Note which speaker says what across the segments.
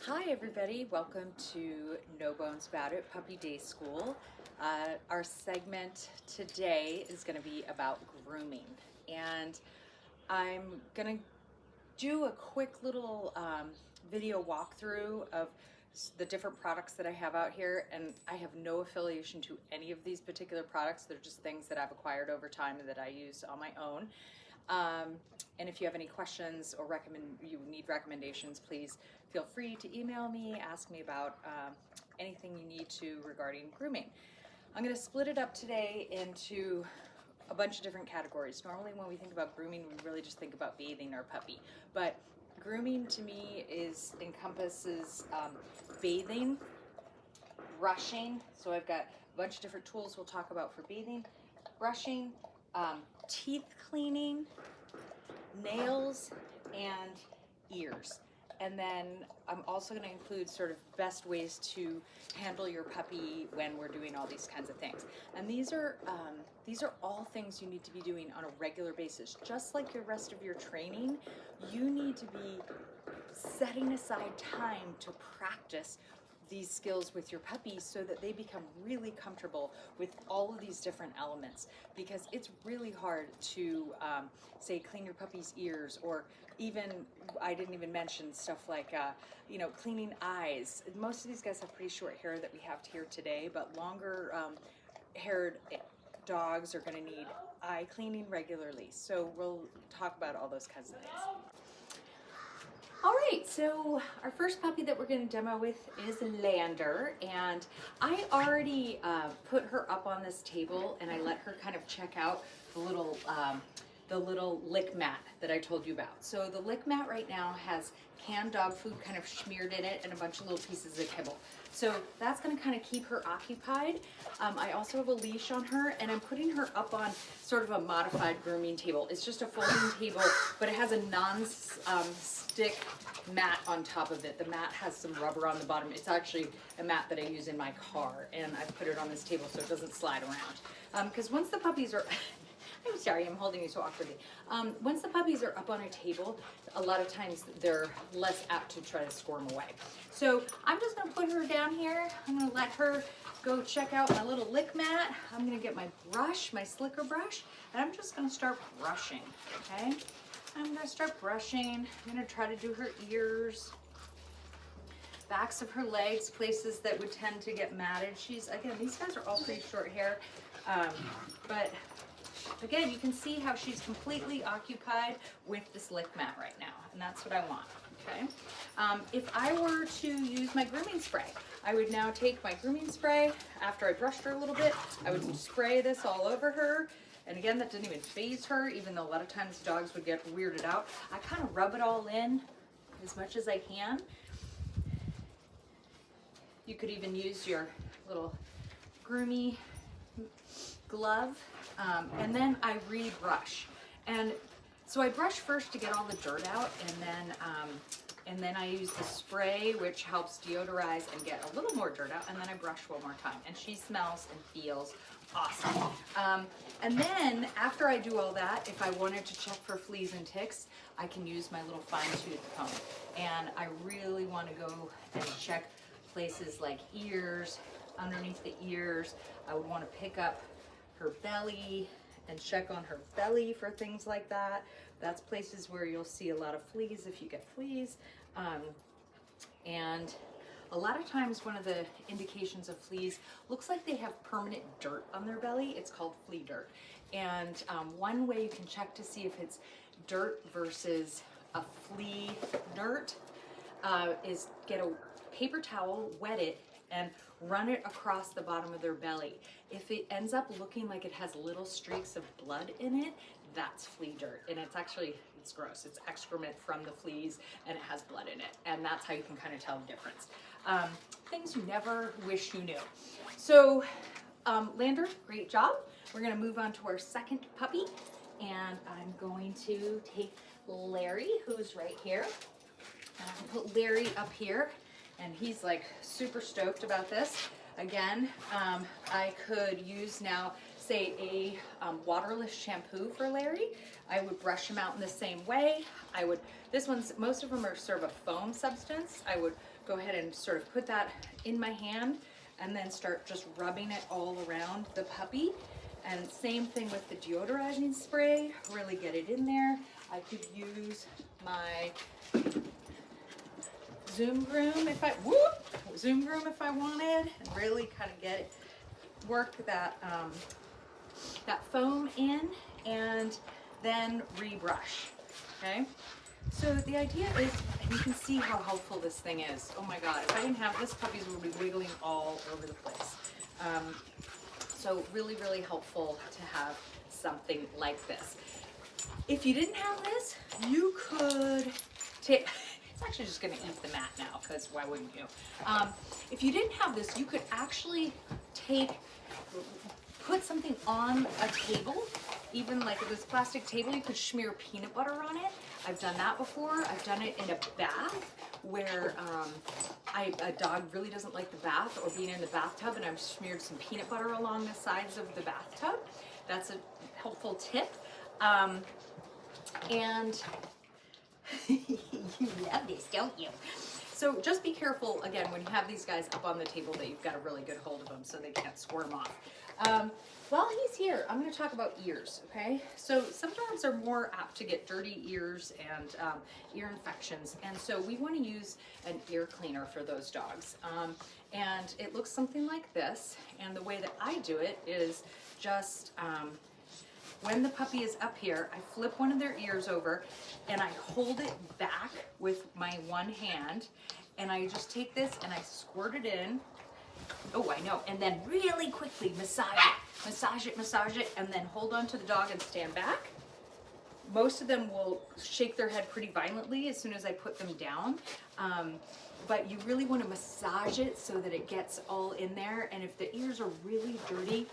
Speaker 1: Hi everybody, welcome to No Bones About It Puppy Day School. Our segment today is going to be about grooming, and I'm going to do a quick little video walkthrough of the different products that I have out here, and I have no affiliation to any of these particular products. They're just things that I've acquired over time and that I use on my own. And if you have any questions or you need recommendations, please feel free to email me, ask me about anything you need to regarding grooming. I'm going to split it up today into a bunch of different categories. Normally when we think about grooming, we really just think about bathing our puppy, but grooming to me encompasses bathing, brushing. So I've got a bunch of different tools we'll talk about for bathing, brushing, teeth cleaning, nails, and ears. And then I'm also going to include sort of best ways to handle your puppy when we're doing all these kinds of things. And these are all things you need to be doing on a regular basis. Just like the rest of your training, you need to be setting aside time to practice these skills with your puppy so that they become really comfortable with all of these different elements, because it's really hard to say clean your puppy's ears, or even, I didn't even mention stuff like cleaning eyes. Most of these guys have pretty short hair that we have here today, but longer haired dogs are going to need eye cleaning regularly. So we'll talk about all those kinds of things. All right, so our first puppy that we're going to demo with is Lander, and I already put her up on this table and I let her kind of check out the little lick mat that I told you about. So the lick mat right now has canned dog food kind of smeared in it and a bunch of little pieces of kibble. So that's going to kind of keep her occupied. I also have a leash on her, and I'm putting her up on sort of a modified grooming table. It's just a folding table, but it has a non-stick mat on top of it. The mat has some rubber on the bottom. It's actually a mat that I use in my car, and I put it on this table so it doesn't slide around. Because once the puppies are... I'm sorry, I'm holding you so awkwardly. Once the puppies are up on a table, a lot of times they're less apt to try to squirm away. So I'm just going to put her down here. I'm going to let her go check out my little lick mat. I'm going to get my brush, my slicker brush, and I'm just going to start brushing, okay? I'm going to start brushing. I'm going to try to do her ears, backs of her legs, places that would tend to get matted. Again, these guys are all pretty short hair, but again, you can see how she's completely occupied with this lick mat right now, and that's what I want, okay? If I were to use my grooming spray, I would now take my grooming spray. After I brushed her a little bit, I would spray this all over her. And again, that didn't even faze her, even though a lot of times dogs would get weirded out. I kind of rub it all in as much as I can. You could even use your little groomy glove. And then I rebrush. And so I brush first to get all the dirt out, and then I use the spray, which helps deodorize and get a little more dirt out, and then I brush one more time. And she smells and feels awesome. And then after I do all that, if I wanted to check for fleas and ticks, I can use my little fine-tooth comb. And I really want to go and check places like ears, underneath the ears. I would want to pick up her belly and check on her belly for things like that. That's places where you'll see a lot of fleas if you get fleas. And a lot of times one of the indications of fleas looks like they have permanent dirt on their belly. It's called flea dirt. And one way you can check to see if it's dirt versus a flea dirt is get a paper towel, wet it, and run it across the bottom of their belly. If it ends up looking like it has little streaks of blood in it, that's flea dirt. And it's gross. It's excrement from the fleas, and it has blood in it. And that's how you can kind of tell the difference. Things you never wish you knew. So Lander, great job. We're gonna move on to our second puppy, and I'm going to take Larry, who's right here. And I can put Larry up here, and he's like super stoked about this. Again, I could use now say a waterless shampoo for Larry, I would brush him out in the same way. Most of them are sort of a foam substance. I would go ahead and sort of put that in my hand and then start just rubbing it all around the puppy. And same thing with the deodorizing spray, really get it in there. I could use my Zoom Groom if I wanted, and really kind of work that that foam in, and then rebrush. Okay, so the idea is, and you can see how helpful this thing is. Oh my God, if I didn't have this, puppies would be wiggling all over the place. So really, really helpful to have something like this. If you didn't have this, you could take, it's actually just gonna eat the mat now, because why wouldn't you? If you didn't have this, you could actually put something on a table, even like this plastic table, you could smear peanut butter on it. I've done that before. I've done it in a bath where a dog really doesn't like the bath or being in the bathtub, and I've smeared some peanut butter along the sides of the bathtub. That's a helpful tip. And you love this, don't you? So just be careful, again, when you have these guys up on the table, that you've got a really good hold of them so they can't squirm off. While he's here, I'm going to talk about ears, okay? So some dogs are more apt to get dirty ears and ear infections, and so we want to use an ear cleaner for those dogs. And it looks something like this, and the way that I do it is just when the puppy is up here, I flip one of their ears over and I hold it back with my one hand, and I just take this and I squirt it in. Oh, I know. And then really quickly massage it, and then hold on to the dog and stand back. Most of them will shake their head pretty violently as soon as I put them down. But you really want to massage it so that it gets all in there. And if the ears are really dirty,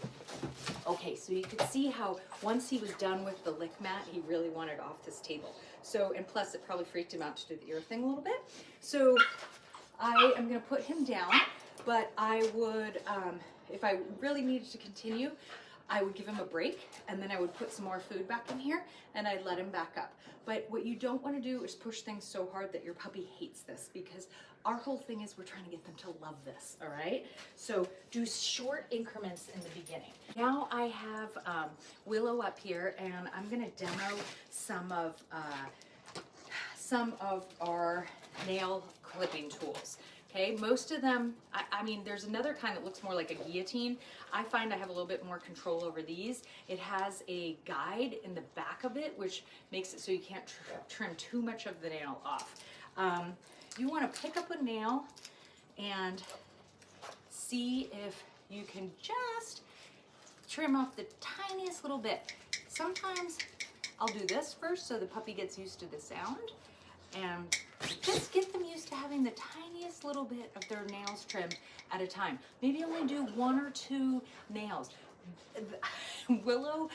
Speaker 1: okay, so you could see how once he was done with the lick mat, he really wanted off this table. So, and plus it probably freaked him out to do the ear thing a little bit. So I am going to put him down, but I would, if I really needed to continue, I would give him a break, and then I would put some more food back in here, and I'd let him back up. But what you don't want to do is push things so hard that your puppy hates this, because our whole thing is we're trying to get them to love this, all right? So do short increments in the beginning. Now I have Willow up here, and I'm going to demo some of our nail clipping tools. Okay, most of them, I mean, there's another kind that looks more like a guillotine. I find I have a little bit more control over these. It has a guide in the back of it, which makes it so you can't trim too much of the nail off. You want to pick up a nail and see if you can just trim off the tiniest little bit. Sometimes I'll do this first so the puppy gets used to the sound, and just get them used to having the tiniest little bit of their nails trimmed at a time. Maybe only do 1 or 2 nails. Willow,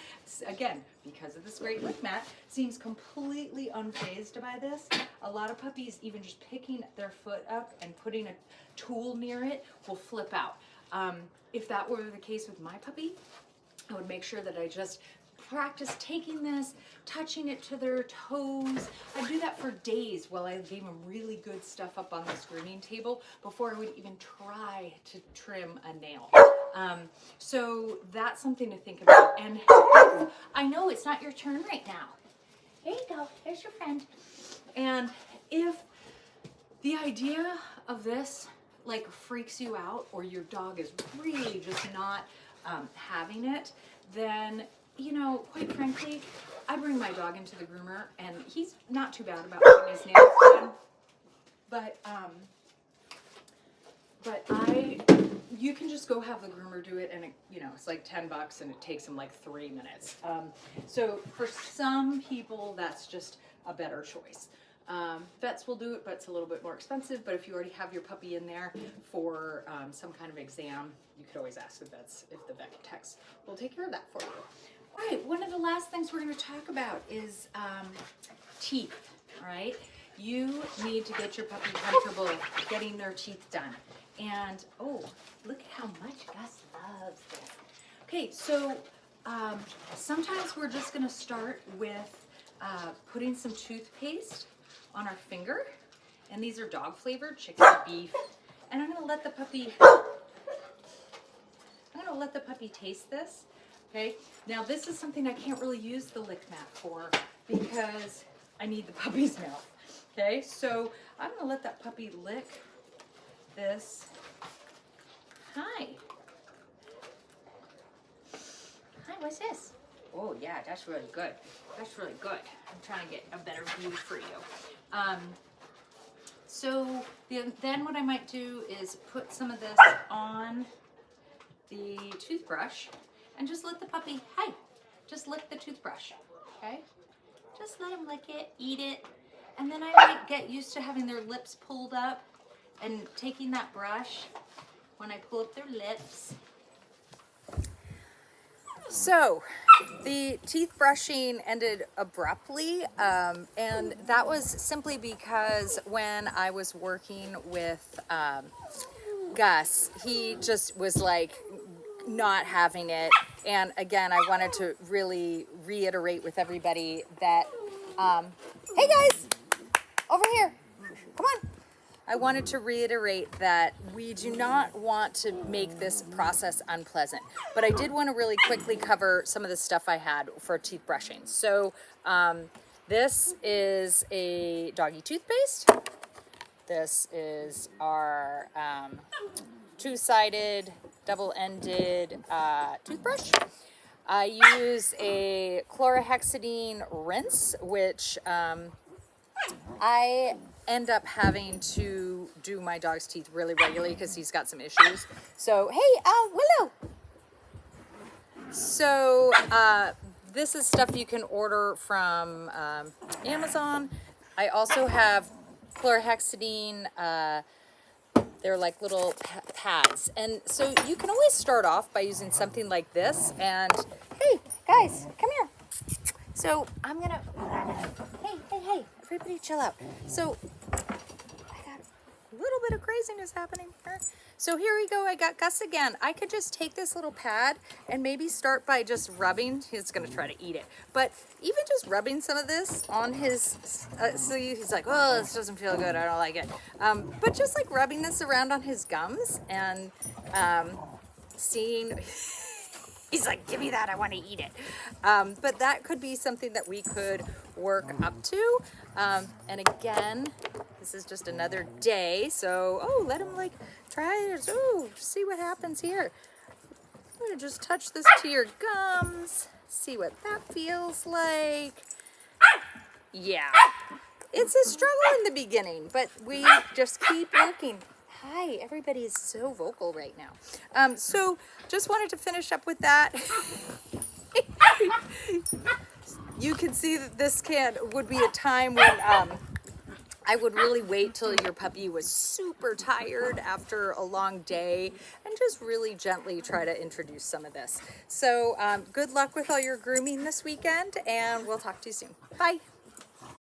Speaker 1: again, because of this great lick mat, seems completely unfazed by this. A lot of puppies, even just picking their foot up and putting a tool near it, will flip out. If that were the case with my puppy, I would make sure that I just practice taking this, touching it to their toes. I do that for days while I gave them really good stuff up on this grooming table before I would even try to trim a nail. So that's something to think about. And I know it's not your turn right now. There you go, there's your friend. And if the idea of this like freaks you out, or your dog is really just not having it, then, you know, quite frankly, I bring my dog into the groomer, and he's not too bad about having his nails done. But you can just go have the groomer do it, and it, you know, it's like $10 and it takes him like 3 minutes. So for some people, that's just a better choice. Vets will do it, but it's a little bit more expensive. But if you already have your puppy in there for some kind of exam, you could always ask the vets if the vet techs will take care of that for you. All right, one of the last things we're going to talk about is teeth, all right? You need to get your puppy comfortable getting their teeth done. And, oh, look at how much Gus loves this. Okay, so Sometimes we're just gonna start with putting some toothpaste on our finger. And these are dog flavored, chicken, beef. And I'm gonna let the puppy taste this. Okay, now this is something I can't really use the lick mat for because I need the puppy's mouth. Okay, so I'm gonna let that puppy lick this. Hi. Hi, what's this? Oh yeah, that's really good. That's really good. I'm trying to get a better view for you. So then what I might do is put some of this on the toothbrush and just let the puppy, hi, just lick the toothbrush, okay? Just let him lick it, eat it, and then I might get used to having their lips pulled up and taking that brush when I pull up their lips. So the teeth brushing ended abruptly, and that was simply because when I was working with Gus, he just was like not having it. And again, I wanted to really reiterate with everybody that, hey guys, over here, come on. I wanted to reiterate that we do not want to make this process unpleasant, but I did want to really quickly cover some of the stuff I had for teeth brushing. So this is a doggy toothpaste. This is our two-sided, double-ended toothbrush. I use a chlorhexidine rinse, which I end up having to do my dog's teeth really regularly because he's got some issues. So, hey, Willow. So, this is stuff you can order from Amazon. I also have chlorhexidine. They're like little pads. And so you can always start off by using something like this. And, hey, guys, come here. So, I'm going to, hey, everybody chill out. So, I got a little bit of craziness happening here. So here we go, I got Gus again. I could just take this little pad and maybe start by just rubbing. He's gonna try to eat it. But even just rubbing some of this on his, so he's like, oh, this doesn't feel good, I don't like it. But just like rubbing this around on his gums and seeing, he's like, give me that, I want to eat it. But that could be something that we could work up to. And again, this is just another day. So, let him like try it. Oh, see what happens here. I'm going to just touch this to your gums. See what that feels like. Yeah. It's a struggle in the beginning, but we just keep working. Hi, everybody is so vocal right now. So just wanted to finish up with that. You can see that this would be a time when I would really wait till your puppy was super tired after a long day and just really gently try to introduce some of this. So good luck with all your grooming this weekend, and we'll talk to you soon. Bye.